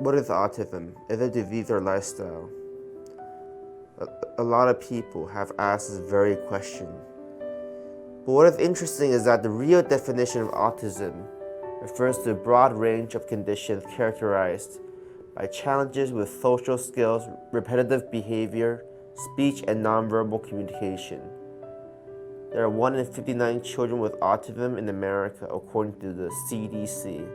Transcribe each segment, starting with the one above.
What is autism? Is it a disease or lifestyle? A lot of people have asked this very question. But what is interesting is that the real definition of autism refers to a broad range of conditions characterized by challenges with social skills, repetitive behavior, speech, and nonverbal communication. There are 1 in 59 children with autism in America, according to the CDC.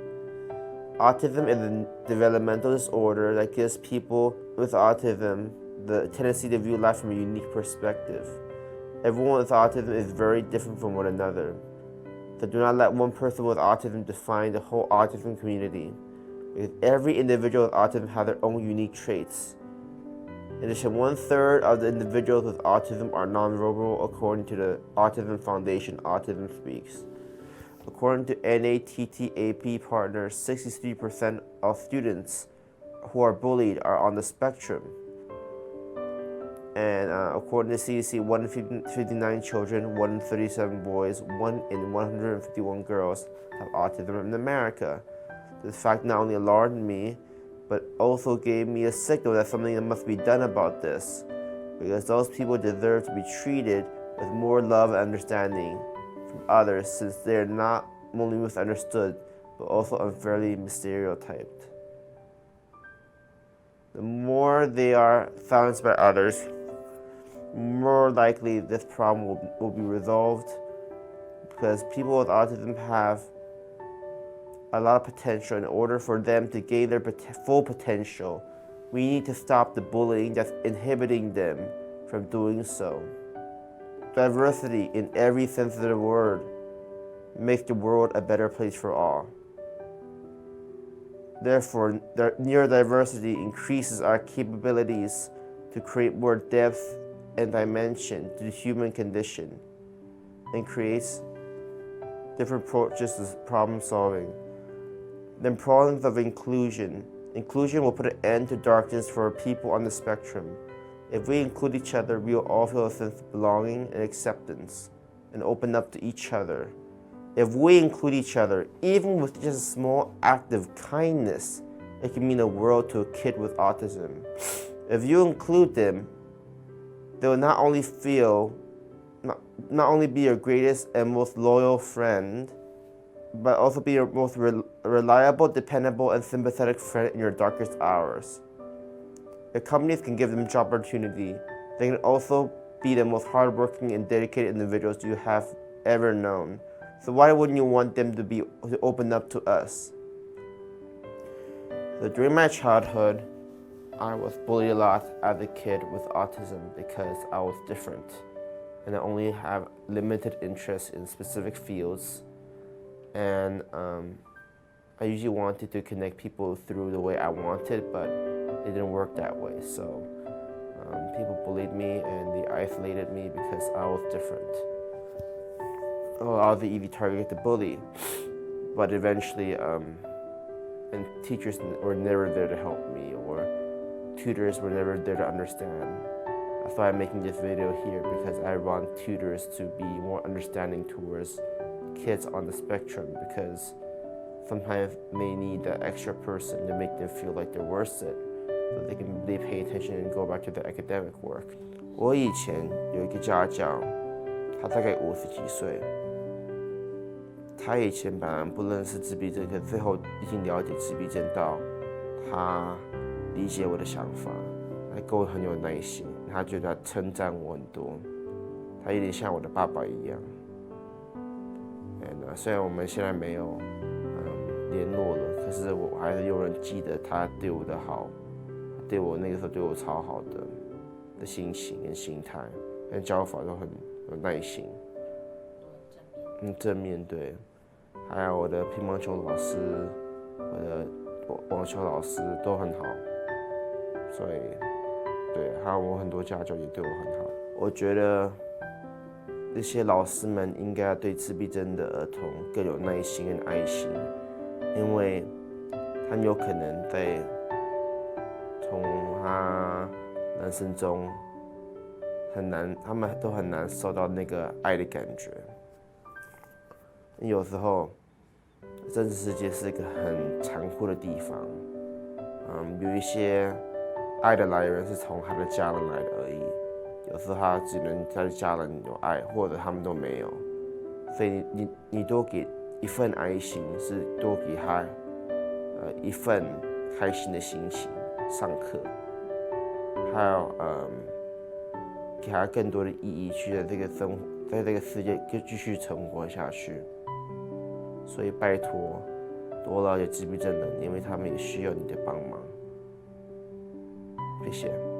Autism is a developmental disorder that gives people with autism the tendency to view life from a unique perspective. Everyone with autism is very different from one another. So do not let one person with autism define the whole autism community, because every individual with autism has their own unique traits. In addition, 1/3 of the individuals with autism are nonverbal, according to the Autism Foundation Autism Speaks. According to NATTAP partners, 63% of students who are bullied are on the spectrum. And according to CDC, 1 in 59 children, 1 in 37 boys, 1 in 151 girls have autism in America. This fact not only alarmed me, but also gave me a signal that something must be done about this, because those people deserve to be treated with more love and understanding from others, since they are not only misunderstood, but also unfairly stereotyped. The more they are silenced by others, more likely this problem will be resolved, because people with autism have a lot of potential. In order for them to gain their full potential, we need to stop the bullying that's inhibiting them from doing so. Diversity, in every sense of the word, makes the world a better place for all. Therefore, neurodiversity increases our capabilities to create more depth and dimension to the human condition, and creates different approaches to problem solving. The importance of inclusion. Inclusion will put an end to darkness for people on the spectrum. If we include each other, we will all feel a sense of belonging and acceptance, and open up to each other. If we include each other, even with just a small act of kindness, it can mean the world to a kid with autism. If you include them, they will not only be your greatest and most loyal friend, but also be your most reliable, dependable, and sympathetic friend in your darkest hours. If companies can give them job opportunity, they can also be the most hardworking and dedicated individuals you have ever known. So why wouldn't you want them to open up to us? So during my childhood, I was bullied a lot as a kid with autism because I was different, and I only have limited interest in specific fields. And I usually wanted to connect people through the way I wanted, but it didn't work that way. So people bullied me and they isolated me because I was different. I was the easy target to bully, but eventually, and teachers were never there to help me, or tutors were never there to understand. That's why I'm making this video here, because I want tutors to be more understanding towards kids on the spectrum, because sometimes they need that extra person to make them feel like they're worth it, so they pay attention and go back to their academic work. 我以前有一个家教，他大概50几岁，他以前本来不认识自闭症，可最后已经了解自闭症到他理解我的想法，他跟我很有耐心，他觉得他称赞我很多，他有点像我的爸爸一样。虽然我们现在没有联络了，可是我还是有人记得他对我的好，对我那个时候对我超好的心情跟心态，跟教法都很有耐心，正面对。还有我的乒乓球老师，我的网球老师都很好，所以对，还有我很多家教也对我很好。我觉得这些老师们应该对自闭症的儿童更有耐心跟爱心，因为他们有可能在从他人生中他们都很难受到那个爱的感觉。有时候真实世界是一个很残酷的地方，有一些爱的来源是从他的家人来的而已，有时候他只能他的家人有爱，或者他们都没有，所以你多给一份爱心，是多给他一份开心的心情上课，还有给他更多的意义，去在这个世界继续存活下去。所以拜托，多了解自闭症的人，因为他们也需要你的帮忙。谢谢。